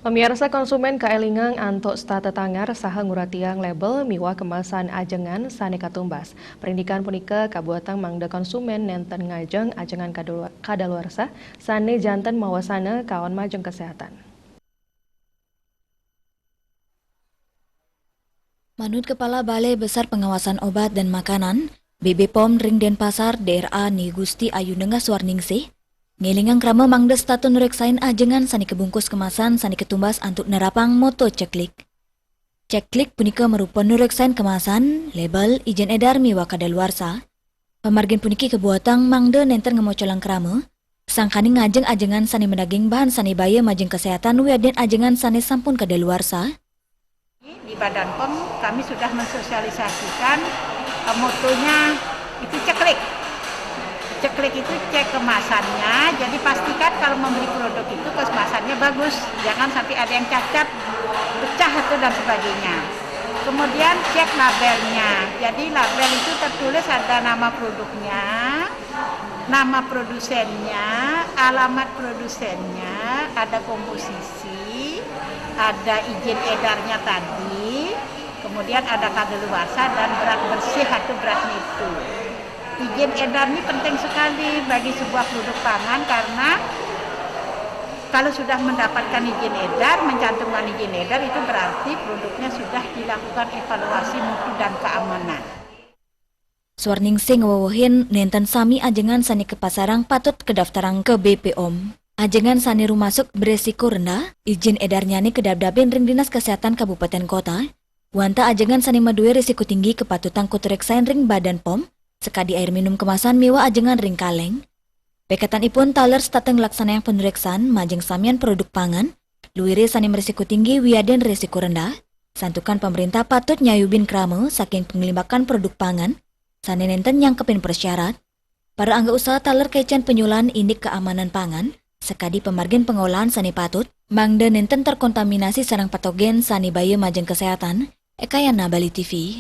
Pemirsa konsumen kaelingang antuk stata tangar saha nguratiang label miwah kemasan ajengan saneka tumbas. Perindikan punika kabuatan mangda konsumen nenten ngajeng ajengan kadaluarsa sane janten mawasana kawan majeng kesehatan. Menurut Kepala Balai Besar Pengawasan Obat dan Makanan, BB POM Ring Denpasar DRA Ni Gusti Ayu Nengah Suarningsih, ngelingang krama mangda statun reksain ajengan sani kebungkus kemasan sani ketumbas antuk nerapang moto ceklik. Ceklik punika merupakan nureksain kemasan, label, izin edar miwa kadaluarsa. Pemargin puniki kebuatan mangda nenten ngemocolang krama, sangkani ngajeng ajengan sani mendaging bahan sani baya majeng kesehatan wiaden ajengan sani sampun kadaluarsa. Di Badan POM kami sudah mensosialisasikan motonya itu ceklik. Ceklik itu cek kemasannya, jadi pastikan kalau membeli produk itu kemasannya bagus, jangan sampai ada yang cacat, pecah atau dan sebagainya. Kemudian cek labelnya, jadi label itu tertulis ada nama produknya, nama produsennya, alamat produsennya, ada komposisi, ada izin edarnya tadi, kemudian ada kadaluarsa dan berat bersih atau berat mutu. Izin edar ini penting sekali bagi sebuah produk pangan karena kalau sudah mendapatkan izin edar, mencantumkan izin edar itu berarti produknya sudah dilakukan evaluasi mutu dan keamanan. Suarningsih ngewawahin nenten sami ajengan sani ke pasarang patut kedaftaran ke BPOM. Ajengan sani rumasuk beresiko rendah, izin edarnya ni kedap-dapin Ring Dinas Kesehatan Kabupaten Kota. Wanta ajengan sani madue risiko tinggi kepatutan kutureksain Ring Badan POM, sekadi air minum kemasan miwa ajengan Ring Kaleng. Bekatan ipun taler stateng laksana yang penureksan majeng samian produk pangan, luire sani merisiko tinggi wiaden risiko rendah, santukan pemerintah patut nyayubin krama saking pengelimbakan produk pangan, sani nenten yang kepin persyarat. Para angga usaha taler kecen penyulan indik keamanan pangan, sekadi pemargin pengolahan sani patut, mangda nenten terkontaminasi sarang patogen sani baya majeng kesehatan, Ekayana Bali TV.